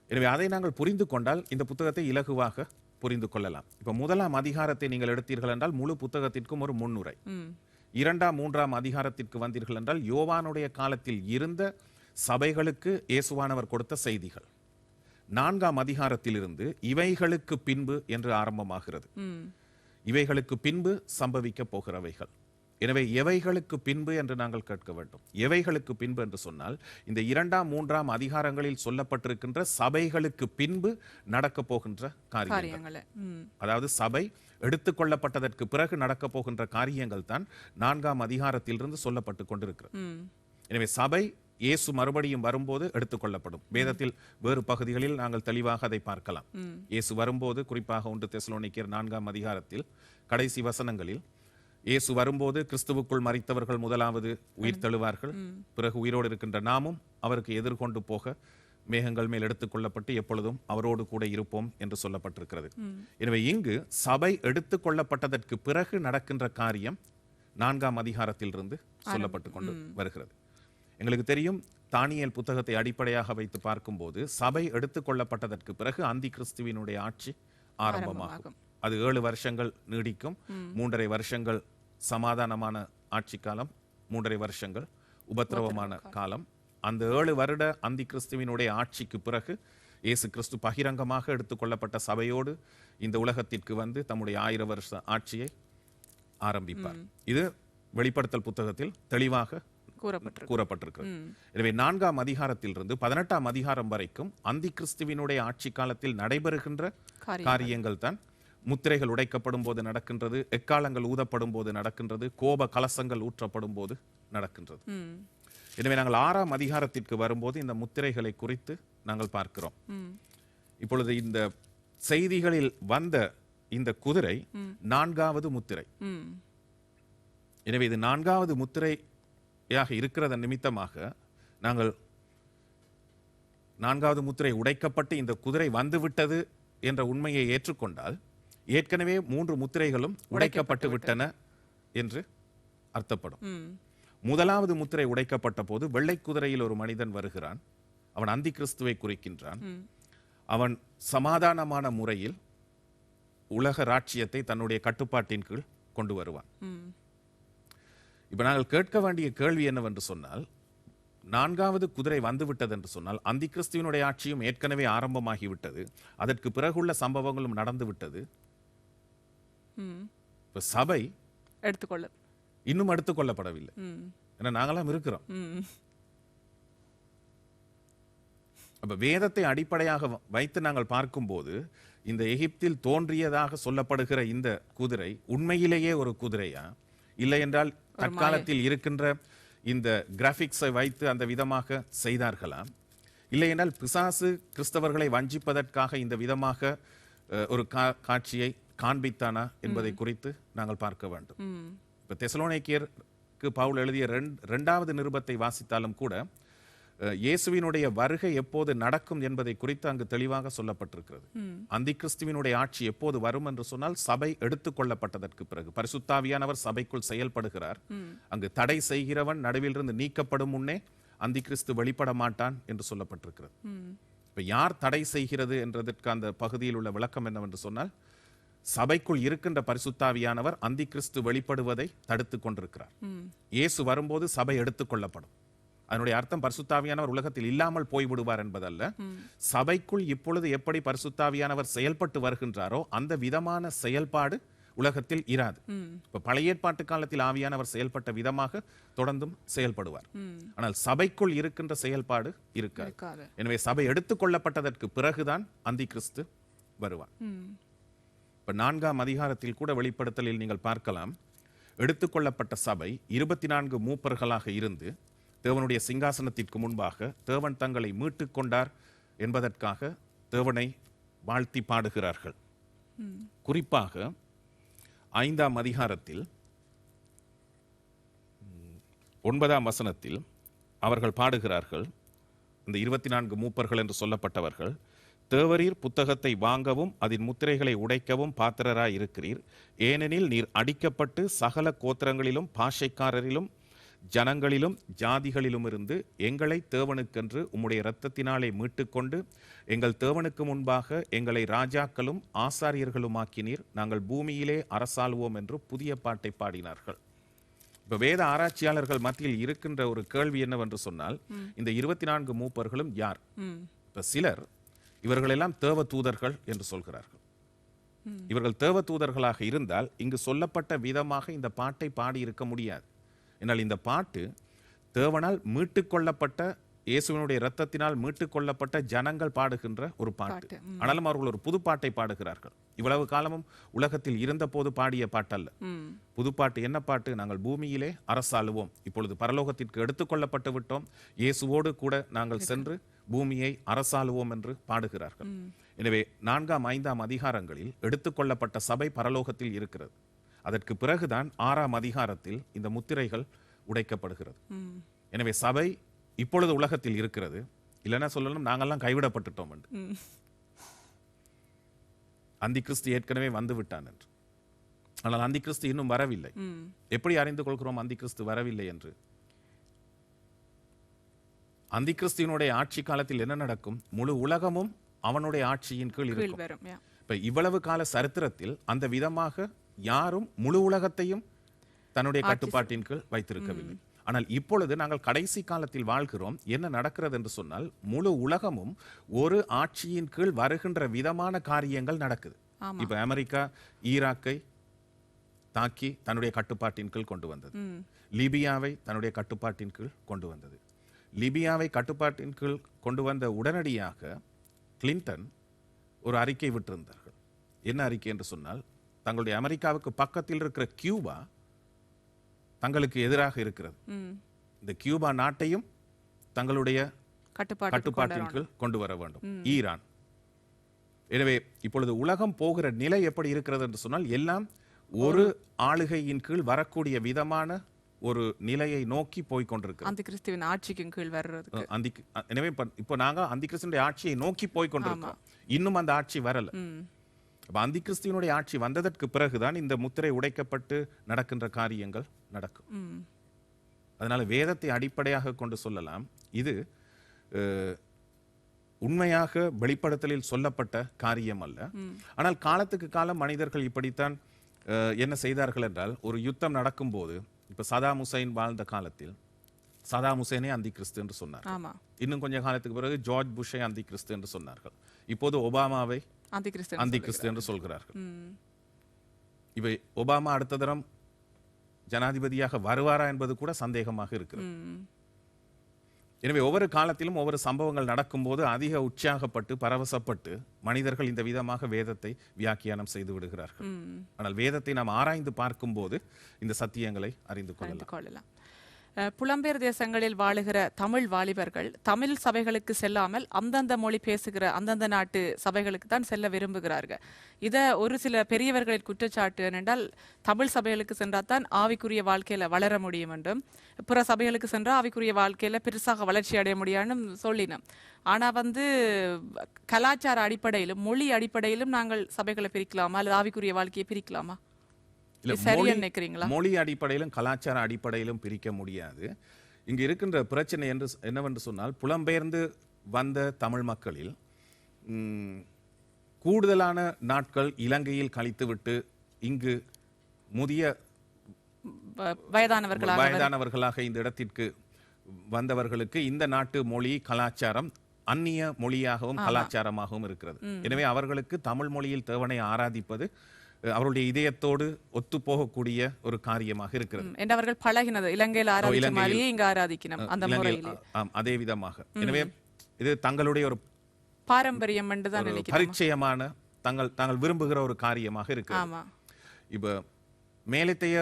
எனவே அதை நாங்கள் புரிந்து கொண்டால் இந்த புத்தகத்தை இலகுவாக புரிந்து கொள்ளலாம். இப்ப 1ஆம் அதிகாரத்தை நீங்கள் எடுத்தீர்கள் என்றால் முழு புத்தகத்திற்கும் ஒரு முன்னுரை. 2ஆம் 3ஆம் அதிகாரத்திற்கு வந்தீர்கள் என்றால் யோவானுடைய காலத்தில் இருந்த சபைகளுக்கு இயேசுவானவர் கொடுத்த செய்திகள். 4ஆம் அதிகாரத்திலிருந்து இவைகளுக்கு பின்பு என்று ஆரம்பமாகிறது. இவைகளுக்கு பின்பு சம்பவிக்க போகிறவைகள். எனவே எவைகளுக்கு பின்பு என்று நாங்கள் கேட்க வேண்டும். எவைகளுக்கு பின்பு என்று சொன்னால் இந்த 2ஆம் 3ஆம் அதிகாரங்களில் சொல்லப்பட்டிருக்கின்ற சபைகளுக்கு பின்பு நடக்க போகின்ற காரியங்கள். அதாவது சபை எடுத்துக்கொள்ளப்பட்டதற்கு பிறகு நடக்க போகின்ற காரியங்கள் தான் 4ஆம் அதிகாரத்திலிருந்து சொல்லப்பட்டு கொண்டிருக்கிறது. எனவே சபை இயேசு மறுபடியும் வரும்போது எடுத்துக்கொள்ளப்படும். வேதத்தில் வேறு பகுதிகளில் நாங்கள் தெளிவாக அதை பார்க்கலாம். இயேசு வரும்போது, குறிப்பாக 1 தெசலோனிக்கேயர் 4ஆம் அதிகாரத்தில் கடைசி வசனங்களில், இயேசு வரும்போது கிறிஸ்துவுக்குள் மரித்தவர்கள் முதலாவது உயிர் தழுவார்கள், பிறகு உயிரோடு இருக்கின்ற நாமும் அவருக்கு எதிர்கொண்டு போக மேகங்கள் மேல் எடுத்துக்கொள்ளப்பட்டு எப்பொழுதும் அவரோடு கூட இருப்போம் என்று சொல்லப்பட்டிருக்கிறது. எனவே இங்கு சபை எடுத்துக்கொள்ளப்பட்டதற்கு பிறகு நடக்கின்ற காரியம் 4ஆம் அதிகாரத்திலிருந்து சொல்லப்பட்டு கொண்டு வருகிறது. எங்களுக்கு தெரியும், தானியேல் புத்தகத்தை அடிப்படையாக வைத்து பார்க்கும்போது சபை எடுத்துக்கொள்ளப்பட்டதற்கு பிறகு அந்தி கிறிஸ்துவினுடைய ஆட்சி ஆரம்பமாகும். அது 7 வருஷங்கள் நீடிக்கும். 3.5 வருஷங்கள் சமாதானமான ஆட்சி காலம், 3.5 வருஷங்கள் உபத்திரவமான காலம். அந்த 7 வருட அந்தி கிறிஸ்துவினுடைய ஆட்சிக்கு பிறகு இயேசு கிறிஸ்து பகிரங்கமாக எடுத்துக்கொள்ளப்பட்ட சபையோடு இந்த உலகத்திற்கு வந்து தம்முடைய 1000 வருஷ ஆட்சியை ஆரம்பிப்பார். இது வெளிப்படுத்தல் புத்தகத்தில் தெளிவாக கூறப்பட்டிருக்கிறது. எனவே 4ஆம் அதிகாரத்திலிருந்து 18ஆம் அதிகாரம் வரைக்கும் அந்தி கிறிஸ்துவினுடைய ஆட்சி காலத்தில் நடைபெறுகின்ற காரியங்கள் தான் முத்திரைகள் உடைக்கப்படும் போது நடக்கின்றது, எக்காலங்கள் ஊதப்படும் போது நடக்கின்றது, கோப கலசங்கள் ஊற்றப்படும் போது நடக்கின்றது. எனவே நாங்கள் 6ஆம் அதிகாரத்திற்கு வரும்போது இந்த முத்திரைகளை குறித்து நாங்கள் பார்க்கிறோம். இப்பொழுது இந்த செய்திகளில் வந்த இந்த குதிரை 4வது முத்திரை. எனவே இது 4வது முத்திரையாக இருக்கிறதன் நிமித்தமாக நாங்கள் 4வது முத்திரை உடைக்கப்பட்டு இந்த குதிரை வந்துவிட்டது என்ற உண்மையை ஏற்றுக்கொண்டால் ஏற்கனவே 3 முத்திரைகளும் உடைக்கப்பட்டு விட்டன என்று அர்த்தப்படும். முதலாவது முத்திரை உடைக்கப்பட்ட போது வெள்ளை குதிரையில் ஒரு மனிதன் வருகிறான். அவன் அந்தி கிறிஸ்துவை குறிக்கின்றான். அவன் சமாதானமான முறையில் உலக ராட்சியத்தை தன்னுடைய கட்டுப்பாட்டின் கீழ் கொண்டு வருவான். இப்ப நாங்கள் கேட்க வேண்டிய கேள்வி என்னவென்று சொன்னால், 4வது குதிரை வந்துவிட்டது என்று சொன்னால் அந்தி கிறிஸ்துவினுடைய ஆட்சியும் ஏற்கனவே ஆரம்பமாகிவிட்டது, அதற்கு பிறகுள்ள சம்பவங்களும் நடந்து விட்டது. இப்ப சபை இன்னும் எடுத்துக்கொள்ளப்படவில்லை. ஏன்னா நாங்களாம் இருக்கிறோம். அப்ப வேதத்தை அடிப்படையாக வைத்து நாங்கள் பார்க்கும்போது இந்த எகிப்தில் தோன்றியதாக சொல்லப்படுகிற இந்த குதிரை உண்மையிலேயே ஒரு குதிரையா, இல்லை என்றால் தற்காலத்தில் இருக்கின்ற இந்த கிராபிக்ஸை வைத்து அந்த விதமாக செய்தார்களா, இல்லை என்றால் பிசாசு கிறிஸ்தவர்களை வஞ்சிப்பதற்காக இந்த விதமாக ஒரு காட்சியை காண்பித்தானா என்பதை குறித்து நாங்கள் பார்க்க வேண்டும். இப்ப தெசலோனிக்கேயருக்கு பவுல் எழுதிய 2வது நிருபத்தை வாசித்தாலும் கூட இயேசுவினுடைய வருகை எப்போது நடக்கும் என்பதை குறித்து அங்கு தெளிவாக சொல்லப்பட்டிருக்கிறது. அந்தி கிறிஸ்துவினுடைய ஆட்சி எப்போது வரும் என்று சொன்னால் சபை எடுத்துக்கொள்ளப்பட்டதற்கு பிறகு பரிசுத்தாவியானவர் சபைக்குள் செயல்படுகிறார். அங்கு தடை செய்கிறவன் நடுவில் இருந்து நீக்கப்படும் முன்னே அந்தி கிறிஸ்து வெளிப்பட மாட்டான் என்று சொல்லப்பட்டிருக்கிறது. இப்ப யார் தடை செய்கிறது என்றதற்கு அந்த பகுதியில் உள்ள விளக்கம் என்னவென்று சொன்னால், சபைக்குள் இருக்கின்ற பரிசுத்தாவியானவர் அந்தி கிறிஸ்து வெளிப்படுவதை தடுத்து கொண்டிருக்கிறார். இயேசு வரும்போது சபை எடுத்துக்கொள்ளப்படும். அதனுடைய அர்த்தம் பரிசுத்தாவியானவர் உலகத்தில் இல்லாமல் போய்விடுவார் என்பதல்ல. சபைக்குள் இப்பொழுது எப்படி பரிசுத்தாவியானவர் செயல்பட்டு வருகின்றாரோ அந்த விதமான செயல்பாடு உலகத்தில் இராது. இப்ப பழைய ஏற்பாட்டு காலத்தில் ஆவியானவர் செயல்பட்ட விதமாக தொடர்ந்தும் செயல்படுவார். ஆனால் சபைக்குள் இருக்கின்ற செயல்பாடு இருக்காது. எனவே சபை எடுத்துக்கொள்ளப்பட்டதற்கு பிறகுதான் அந்தி கிறிஸ்து வருவார். இப்ப 4ஆம் அதிகாரத்தில் கூட வெளிப்படுத்தலில் நீங்கள் பார்க்கலாம், எடுத்துக்கொள்ளப்பட்ட சபை 24 மூப்பர்களாக இருந்து தேவனுடைய சிங்காசனத்திற்கு முன்பாக தேவன் தங்களை மீட்டுக் கொண்டார் என்பதற்காக தேவனை வாழ்த்தி பாடுகிறார்கள். குறிப்பாக 5ஆம் அதிகாரத்தில் 9ஆம் வசனத்தில் அவர்கள் பாடுகிறார்கள். இந்த 24 மூப்பர்கள் என்று சொல்லப்பட்டவர்கள், தேவரீர் புத்தகத்தை வாங்கவும் அதன் முத்திரைகளை உடைக்கவும் பாத்திரராய் இருக்கிறீர். ஏனெனில் நீர் அடிக்கப்பட்டு சகல கோத்திரங்களிலும் பாஷைக்காரரிலும் ஜனங்களிலும் ஜாதிகளிலும் இருந்து எங்களை தேவனுக்கென்று உம்முடைய இரத்தத்தினாலே மீட்டுக்கொண்டு எங்கள் தேவனுக்கு முன்பாக எங்களை ராஜாக்களும் ஆசாரியர்களுமாக்கினீர். நாங்கள் பூமியிலே அரசாளுவோம் என்று புதிய பாட்டை பாடினார்கள். இப்ப வேத ஆராய்ச்சியாளர்கள் மத்தியில் இருக்கின்ற ஒரு கேள்வி என்னவென்று சொன்னால், இந்த 24 மூப்பர்களும் யார்? இப்ப சிலர் இவர்களெல்லாம் தேவ தூதர்கள் என்று சொல்கிறார்கள். இவர்கள் தேவ தூதர்களாக இருந்தால் இங்கு சொல்லப்பட்ட விதமாக இந்த பாட்டை பாடி இருக்க முடியாது. என்னால் இந்த பாட்டு தேவனால் மீட்டுக்கொள்ளப்பட்ட இயேசுவினுடைய இரத்தத்தினால் மீட்டுக் கொள்ளப்பட்ட ஜனங்கள் பாடுகின்ற ஒரு பாட்டு. ஆனாலும் அவர்கள் ஒரு புதுப்பாட்டை பாடுகிறார்கள். இவ்வளவு காலமும் உலகத்தில் இருந்த போது பாடிய பாட்டல்ல. புதுப்பாட்டு என்ன பாட்டு? நாங்கள் பூமியிலே அரசாளுவோம், இப்பொழுது பரலோகத்திற்கு எடுத்துக்கொள்ளப்பட்டு விட்டோம், இயேசுவோடு கூட நாங்கள் சென்று பூமியை அரசாளுவோம் என்று பாடுகிறார்கள். எனவே 4ஆம் 5ஆம் அதிகாரங்களில் எடுத்துக்கொள்ளப்பட்ட சபை பரலோகத்தில் இருக்கிறது. அதற்கு பிறகுதான் 6ஆம் அதிகாரத்தில் இந்த முத்திரைகள் உடைக்கப்படுகிறது. எனவே சபை இப்பொழுது உலகத்தில் இருக்கிறது. இல்லைன்னா சொல்லணும், நாங்கெல்லாம் கைவிடப்பட்டுட்டோம் என்று. அந்தி கிறிஸ்து ஏற்கனவே வந்து விட்டான் என்று. ஆனால் அந்தி கிறிஸ்து இன்னும் வரவில்லை. எப்படி அறிந்து கொள்கிறோம் அந்தி கிறிஸ்து வரவில்லை என்று? அந்தி கிறிஸ்துவினுடைய ஆட்சி காலத்தில் என்ன நடக்கும்? முழு உலகமும் அவனுடைய ஆட்சியின் கீழ் இருக்கும். இப்ப இவ்வளவு கால சரித்திரத்தில் அந்த விதமாக யாரும் முழு உலகத்தையும் தன்னுடைய கட்டுப்பாட்டின் கீழ் வைத்திருக்கவில்லை. ஆனால் இப்பொழுது நாங்கள் கடைசி காலத்தில் வாழ்கிறோம். என்ன நடக்கிறது என்று சொன்னால், முழு உலகமும் ஒரு ஆட்சியின் கீழ் வருகின்ற விதமான காரியங்கள் நடக்குது. இப்ப அமெரிக்கா ஈராக்கை தாக்கி தன்னுடைய கட்டுப்பாட்டின் கீழ் கொண்டு வந்தது. லிபியாவை தன்னுடைய கட்டுப்பாட்டின் கீழ் கொண்டு வந்தது. லிபியாவை கட்டுப்பாட்டின் கீழ் கொண்டு வந்த உடனடியாக கிளின்டன் ஒரு அறிக்கை விட்டிருந்தார்கள். என்ன அறிக்கை என்று சொன்னால், தங்களுடைய அமெரிக்காவுக்கு பக்கத்தில் இருக்கிற கியூபா தங்களுக்கு எதிராக இருக்கிறது. இந்த கியூபா நாட்டையும் தங்களுடைய கட்டுப்பாட்டின் கீழ் கொண்டு வர வேண்டும். ஈரான். எனவே இப்பொழுது உலகம் போகிற நிலை எப்படி இருக்கிறது என்று சொன்னால், எல்லாம் ஒரு ஆளுகையின் கீழ் வரக்கூடிய விதமான ஒரு நிலையை நோக்கி போய் கொண்டிருக்கிறோம். அந்தி கிறிஸ்துவின் ஆட்சிக்கு கீழ் வர்றதுக்கு. எனவே இப்போ நாங்க அந்தி கிறிஸ்துவினுடைய ஆட்சியை நோக்கி போய் கொண்டிருக்கோம். இன்னும் அந்த ஆட்சி வரல. அந்தி கிறிஸ்துவினுடைய ஆட்சி வந்ததற்கு பிறகுதான் இந்த முத்திரை உடைக்கப்பட்டு நடக்கின்ற காரியங்கள் நடக்கும். அதனால வேதத்தை அடிப்படையாக கொண்டு சொல்லலாம், இது உண்மையாக வெளிப்படுத்தலில் சொல்லப்பட்ட காரியம் அல்ல. ஆனால் காலத்துக்கு காலம் மனிதர்கள் இப்படித்தான் என்ன செய்தார்கள் என்றால், ஒரு யுத்தம் நடக்கும் போது, இப்ப சதாம் ஹுசைன் வாழ்ந்த காலத்தில் சதாம் ஹுசைனே அந்தி கிறிஸ்து என்று சொன்னார். இன்னும் கொஞ்ச காலத்துக்கு பிறகு ஜார்ஜ் புஷை அந்தி கிறிஸ்து என்று சொன்னார்கள். இப்போது ஒபாமாவை அந்தி கிறிஸ்து என்று சொல்கிறார்கள். இவை ஒபாமா அடுத்த தரம் ஜனாதிபதியாக வருவாரா என்பது கூட சந்தேகமாக இருக்கிறது. எனவே ஒவ்வொரு காலத்திலும் ஒவ்வொரு சம்பவங்கள் நடக்கும்போது அதிக உற்சாகப்பட்டு பரவசப்பட்டு மனிதர்கள் இந்த விதமாக வேதத்தை வியாக்கியானம் செய்து விடுகிறார்கள். ஆனால் வேதத்தை நாம் ஆராய்ந்து பார்க்கும் போது இந்த சத்தியங்களை அறிந்து கொள்ளலாம். புலம்பெயர் தேசங்களில் வாழுகிற தமிழ் வாலிபர்கள் தமிழ் சபைகளுக்கு செல்லாமல் அந்தந்த மொழி பேசுகிற அந்தந்த நாட்டு சபைகளுக்கு தான் செல்ல விரும்புகிறார்கள். இதை ஒரு சில பெரியவர்களின் குற்றச்சாட்டு என்னென்றால், தமிழ் சபைகளுக்கு சென்றால் தான் ஆவிக்குரிய வாழ்க்கையில வளர முடியும் என்றும், பிற சபைகளுக்கு சென்றால் ஆவிக்குரிய வாழ்க்கையில பெருசாக வளர்ச்சி அடைய முடியாதுன்னு சொல்லினோம். ஆனா கலாச்சார அடிப்படையிலும் மொழி அடிப்படையிலும் நாங்கள் சபைகளை பிரிக்கலாமா அல்லது ஆவிக்குரிய வாழ்க்கையை பிரிக்கலாமா? மொழி அடிப்படையிலும் கலாச்சார அடிப்படையிலும் பிரிக்க முடியாது. இங்கு இருக்கின்ற பிரச்சனை என்னவென்று சொன்னால், புலம்பெயர்ந்து வந்த தமிழ் மக்களில் கூடுதலான நாட்கள் இலங்கையில் கழித்துவிட்டு இங்கு முதிய வயதானவர்களாக இந்த இடத்திற்கு வந்தவர்களுக்கு இந்த நாட்டு மொழி கலாச்சாரம் அந்நிய மொழியாகவும் கலாச்சாரமாகவும் இருக்கிறது. எனவே அவர்களுக்கு தமிழ் மொழியில் தேவனை ஆராதிப்பது அவருடைய இதயத்தோடு ஒத்து போகக்கூடிய ஒரு காரியமாக இருக்கிறது. அவர்கள் பழகினது இலங்கையில் ஆராதிக்கணும் அந்த முறையில். அதே விதமாக. எனவே இது தங்களுடைய ஒரு பாரம்பரியம் பரிச்சயமான தாங்கள் விரும்புகிற ஒரு காரியமாக இருக்கிறது. இப்ப மேலத்தைய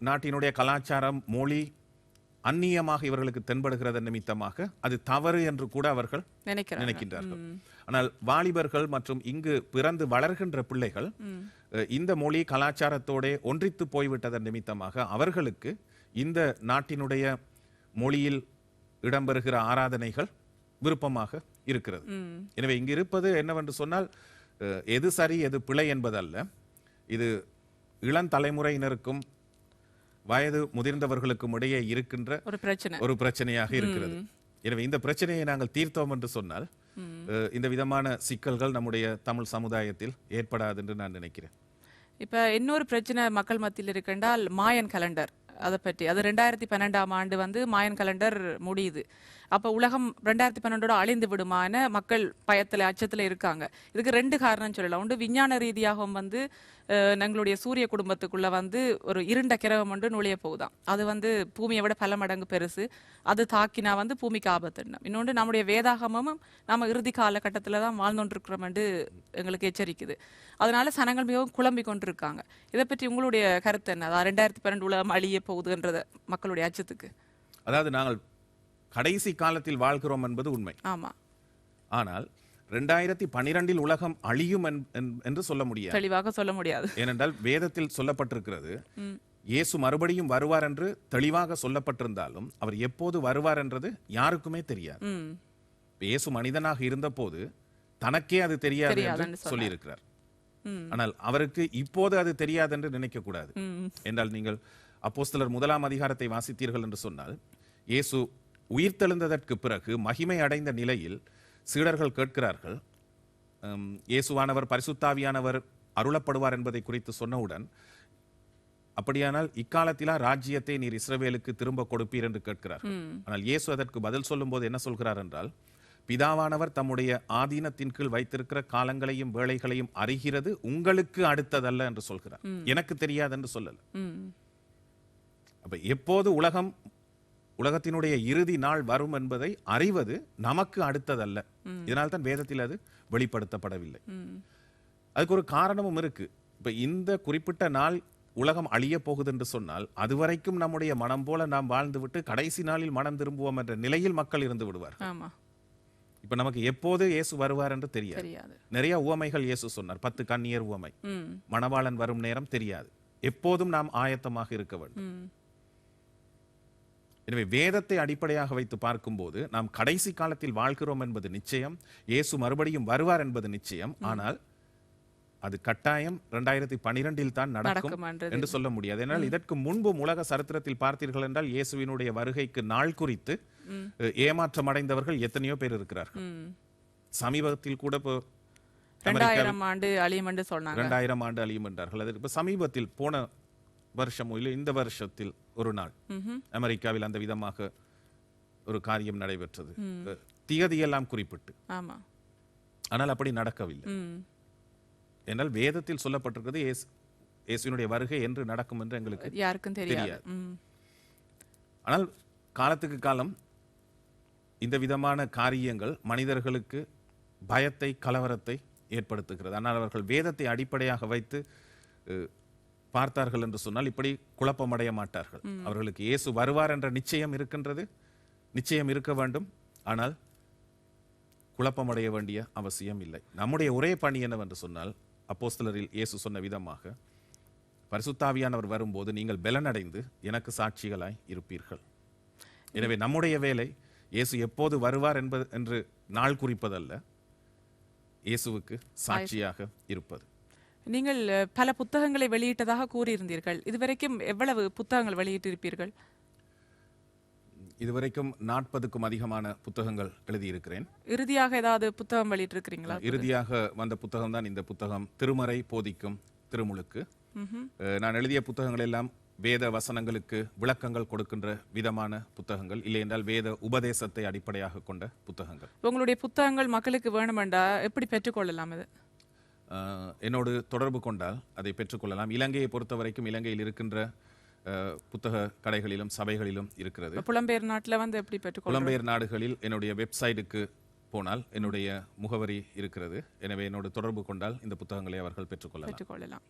நாட்டினுடைய கலாச்சாரம் மொழி அந்நியமாக இவர்களுக்கு தென்படுகிறது நிமித்தமாக அது தவறு என்று கூட அவர்கள் நினைக்கின்றார்கள். ஆனால் வாலிபர்கள் மற்றும் இங்கு பிறந்து வளர்கின்ற பிள்ளைகள் இந்த மொழி கலாச்சாரத்தோட ஒன்றித்து போய்விட்டதன் நிமித்தமாக அவர்களுக்கு இந்த நாட்டினுடைய மொழியில் இடம்பெறுகிற ஆராதனைகள் விருப்பமாக இருக்கிறது. எனவே இங்கு இருப்பது என்னவென்று சொன்னால், எது சரி எது பிழை என்பதல்ல, இது இளம் தலைமுறையினருக்கும் வயது முதிர்ந்தவர்களுக்கும் இடையே இருக்கின்ற ஒரு பிரச்சனையாக இருக்கிறது. எனவே இந்த பிரச்சனையை நாங்கள் தீர்த்தோம் என்று சொன்னால் இந்த விதமான சிக்கல்கள் நம்முடைய தமிழ் சமுதாயத்தில் ஏற்படாது என்று நான் நினைக்கிறேன். இப்ப இன்னொரு பிரச்சனை மக்கள் மத்தியில் இருக்கின்றால் மாயன் கலண்டர். அதை பற்றி அது 2012ஆம் ஆண்டு மாயன் கலண்டர் முடியுது. அப்ப உலகம் 2012 அழிந்து விடுமான மக்கள் பயத்துல அச்சத்துல இருக்காங்க. இதுக்கு 2 காரணம் சொல்லலாம். ஒன்று விஞ்ஞான ரீதியாகவும் வந்து எங்களுடைய சூரிய குடும்பத்துக்குள்ள வந்து ஒரு இருண்ட கிரகம் ஒன்று நுழைய போகுதாம். அது வந்து பூமியை விட பல மடங்கு பெருசு. அது தாக்கினா வந்து பூமிக்கு ஆபத்துன்னு. இன்னொன்று நம்முடைய வேதாகமும் நம்ம இறுதி காலகட்டத்தில் தான் வாழ்ந்தோன்றிருக்கிறோம் என்று எங்களுக்கு எச்சரிக்குது. அதனால சனங்கள் மிகவும் குழம்பி கொண்டிருக்காங்க. இதை பற்றி உங்களுடைய கருத்து என்ன? அதாவது 2012 உலகம் அழிய போகுதுன்றத மக்களுடைய அச்சத்துக்கு. அதாவது நாங்கள் கடைசி காலத்தில் வாழ்கிறோம் என்பது உண்மை. ஆமா. ஆனால் 2012 உலகம் அழியும் என்று சொல்ல முடியாது. தெளிவாக சொல்ல முடியாது. ஏனென்றால் வேதத்தில் சொல்லப்பட்டிருக்கிறது, இயேசு மறுபடியும் வருவார் என்று தெளிவாக சொல்லப்பட்டிருந்தாலும் அவர் எப்போது வருவார் என்றது யாருக்குமே தெரியாது. இயேசு மனிதனாக இருந்தபோது தனக்கே அது தெரியாது என்று சொல்லியிருக்கிறார். ஆனால் அவருக்கு இப்போது அது தெரியாது என்று நினைக்க கூடாது. என்றால் நீங்கள் அப்போஸ்தலர் 1ஆம் அதிகாரத்தை வாசித்தீர்கள் என்று சொன்னால், இயேசு உயிர்த்தெழுந்ததற்கு பிறகு மகிமை அடைந்த நிலையில் சீடர்கள் கேட்கிறார்கள், இயேசுவானவர் பரிசுத்தாவியானவர் அருளப்படுவார் என்பதை குறித்து சொன்னவுடன், அப்படியானால் இக்காலத்திலா ராஜ்யத்தை நீர் இஸ்ரவேலுக்கு திரும்ப கொடுப்பீர் என்று கேட்கிறார். ஆனால் இயேசு அதற்கு பதில் சொல்லும் போது என்ன சொல்கிறார் என்றால், பிதாவானவர் தம்முடைய ஆதீனத்தின் கீழ் வைத்திருக்கிற காலங்களையும் வேளைகளையும் அறிகிறது, உங்களுக்கு அடுத்ததல்ல என்று சொல்கிறார். எனக்கு தெரியாது என்று சொல்லல. அப்ப எப்போது உலகத்தினுடைய இறுதி நாள் வரும் என்பதை அறிவது நமக்கு அடுத்ததல்ல. இதனால்தான் வேதத்தில் அது வெளிப்படுத்தப்படவில்லை. அதுக்கு ஒரு காரணமும் இருக்கு. இப்ப இந்த குறிப்பிட்ட நாள் உலகம் அழிய போகுது என்று சொன்னால், அதுவரைக்கும் நம்முடைய மனம் போல நாம் வாழ்ந்துவிட்டு கடைசி நாளில் மனம் திரும்புவோம் என்ற நிலையில் மக்கள் இருந்து விடுவார். இப்ப நமக்கு எப்போது இயேசு வருவார் என்று தெரியாது. நிறைய உவமைகள் இயேசு சொன்னார். 10 கன்னியர் உவமை. மணவாளன் வரும் நேரம் தெரியாது. எப்போதும் நாம் ஆயத்தமாக இருக்க வேண்டும். எனவே வேதத்தை அடிப்படையாக வைத்து பார்க்கும்போது நாம் கடைசி காலத்தில் வாழ்கிறோம் என்பது நிச்சயம். இயேசு மறுபடியும் வருவார் என்பது நிச்சயம். ஆனால் அது கட்டாயம் 2012 தான் நடக்கும் என்று சொல்ல முடியாது. ஏனால் இதற்கு முன்பு உலக சரித்திரத்தில் பார்த்தீர்கள் என்றால், இயேசுவினுடைய வருகைக்கு நாள் குறித்து ஏமாற்றம் அடைந்தவர்கள் எத்தனையோ பேர் இருக்கிறார்கள். சமீபத்தில் கூட 2000 ஆண்டு அழியும் என்று சொன்னாங்க. 2000 ஆண்டு அழியும் என்றார்கள். அது இப்ப சமீபத்தில் போன வருஷமோ இல்லை இந்த வருஷத்தில் ஒரு நாள் அமெரிக்காவில் அந்த விதமாக ஒரு காரியம் நடைபெற்றது, திகதியெல்லாம் குறிப்பிட்டு. ஆனால் அப்படி நடக்கவில்லை. என்றால் வேதத்தில் சொல்லப்பட்டிருக்கிறது இயேசுவினுடைய வருகை என்று நடக்கும் என்று எங்களுக்கு யாருக்கும் தெரியாது. ஆனால் காலத்துக்கு காலம் இந்த விதமான காரியங்கள் மனிதர்களுக்கு பயத்தை, கலவரத்தை ஏற்படுத்துகிறது. ஆனால் அவர்கள் வேதத்தை அடிப்படையாக வைத்து பார்த்தார்கள் என்று சொன்னால் இப்படி குழப்பமடைய மாட்டார்கள். அவர்களுக்கு இயேசு வருவார் என்ற நிச்சயம் இருக்கின்றது, நிச்சயம் இருக்க வேண்டும். ஆனால் குழப்பமடைய வேண்டிய அவசியம் இல்லை. நம்முடைய ஒரே பணி என்னவென்று சொன்னால், அப்போஸ்தலரில் இயேசு சொன்ன விதமாக, பரிசுத்தாவியானவர் வரும்போது நீங்கள் பலனடைந்து எனக்கு சாட்சிகளாய் இருப்பீர்கள். எனவே நம்முடைய வேலை இயேசு எப்போது வருவார் என்று நாள் குறிப்பதல்ல, இயேசுவுக்கு சாட்சியாக இருப்பது. நீங்கள் பல புத்தகங்களை வெளியிட்டதாக கூறியிருந்தீர்கள். இதுவரைக்கும் எவ்வளவு புத்தகங்கள் வெளியிட்டிருப்பீர்கள்? இதுவரைக்கும் 40க்கும் அதிகமான புத்தகங்கள் எழுதியிருக்கிறேன். இறுதியாக ஏதாவது புத்தகம் வெளியிட்டிருக்கிறீங்களா? இறுதியாக வந்த புத்தகம் தான் இந்த புத்தகம், திருமறை போதிக்கும் திருமுழுக்கு. நான் எழுதிய புத்தகங்கள் எல்லாம் வேத வசனங்களுக்கு விளக்கங்கள் கொடுக்கின்ற விதமான புத்தகங்கள், இல்லை என்றால் வேத உபதேசத்தை அடிப்படையாக கொண்ட புத்தகங்கள். உங்களுடைய புத்தகங்கள் மக்களுக்கு வேணுமெண்டா எப்படி பெற்றுக்கொள்ளலாம்? இது என்னோடு தொடர்பு கொண்டால் அதை பெற்றுக்கொள்ளலாம். இலங்கையை பொறுத்த வரைக்கும் இலங்கையில் இருக்கின்ற புத்தக கடைகளிலும் சபைகளிலும் இருக்கிறது. புலம்பெயர் நாட்டில் வந்து எப்படி பெற்றுக்கொள்ள? புலம்பெயர் நாடுகளில் என்னுடைய வெப்சைட்டுக்கு போனால் என்னுடைய முகவரி இருக்கிறது. எனவே என்னோடு தொடர்பு கொண்டால் இந்த புத்தகங்களை அவர்கள் பெற்றுக்கொள்ளலாம்.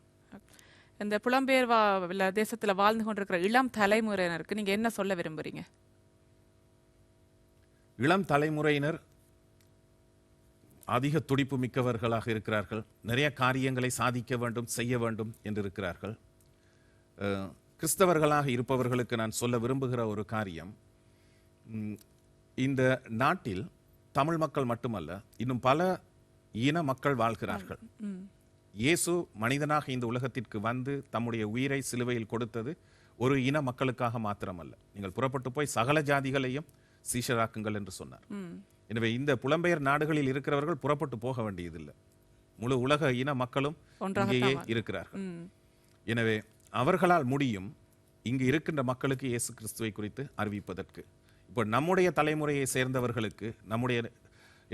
இந்த புலம்பெயர் தேசத்தில் வாழ்ந்து கொண்டிருக்கிற இளம் தலைமுறையினருக்கு நீங்க என்ன சொல்ல விரும்புறீங்க? இளம் தலைமுறையினர் அதிக துடிப்பு மிக்கவர்களாக இருக்கிறார்கள். நிறைய காரியங்களை சாதிக்க வேண்டும், செய்ய வேண்டும் என்று இருக்கிறார்கள். கிறிஸ்தவர்களாக இருப்பவர்களுக்கு நான் சொல்ல விரும்புகிற ஒரு காரியம், இந்த நாட்டில் தமிழ் மக்கள் மட்டுமல்ல, இன்னும் பல இன மக்கள் வாழ்கிறார்கள். இயேசு மனிதனாக இந்த உலகத்திற்கு வந்து தம்முடைய உயிரை சிலுவையில் கொடுத்தது ஒரு இன மக்களுக்காக மாத்திரமல்ல. நீங்கள் புறப்பட்டு போய் சகல ஜாதிகளையும் சீஷராக்குங்கள் என்று சொன்னார். எனவே இந்த புலம்பெயர் நாடுகளில் இருக்கிறவர்கள் புறப்பட்டு போக வேண்டியதில்லை. முழு உலக இன மக்களும் இங்கேயே இருக்கிறார்கள். எனவே அவர்களால் முடியும் இங்கு இருக்கின்ற மக்களுக்கு இயேசு கிறிஸ்துவை குறித்து அறிவிப்பதற்கு. இப்போ நம்முடைய தலைமுறையை சேர்ந்தவர்களுக்கு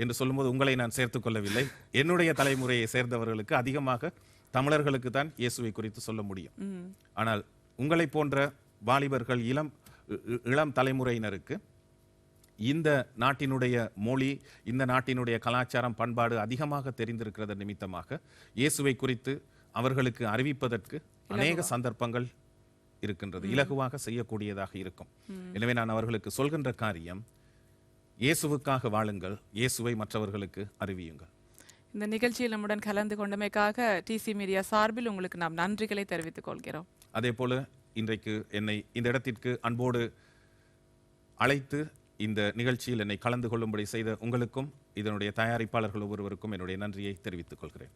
என்று சொல்லும்போது உங்களை நான் சேர்த்துக் கொள்ளவில்லை, என்னுடைய தலைமுறையை சேர்ந்தவர்களுக்கு அதிகமாக தமிழர்களுக்கு தான் இயேசுவை குறித்து சொல்ல முடியும். ஆனால் உங்களை போன்ற வாலிபர்கள், இளம் தலைமுறையினருக்கு இந்த நாட்டினுடைய மொழி, இந்த நாட்டினுடைய கலாச்சாரம், பண்பாடு அதிகமாக தெரிந்திருக்கிறது நிமித்தமாக இயேசுவை குறித்து அவர்களுக்கு அறிவிப்பதற்கு அநேக சந்தர்ப்பங்கள் இருக்கின்றது, இலகுவாக செய்யக்கூடியதாக இருக்கும். எனவே நான் அவர்களுக்கு சொல்கின்ற காரியம், இயேசுவுக்காக வாழுங்கள், இயேசுவை மற்றவர்களுக்கு அறிவியுங்கள். இந்த நிகழ்ச்சியில் நம்முடன் கலந்து கொண்டமைக்காக டிசி மீடியா சார்பில் உங்களுக்கு நாம் நன்றிகளை தெரிவித்துக் கொள்கிறோம். அதே போல இன்றைக்கு என்னை இந்த இடத்திற்கு அன்போடு அழைத்து இந்த நிகழ்ச்சியில் என்னை கலந்து கொள்ளும்படி செய்த உங்களுக்கும் இதனுடைய தயாரிப்பாளர்கள் ஒவ்வொருவருக்கும் என்னுடைய நன்றியை தெரிவித்துக் கொள்கிறேன்.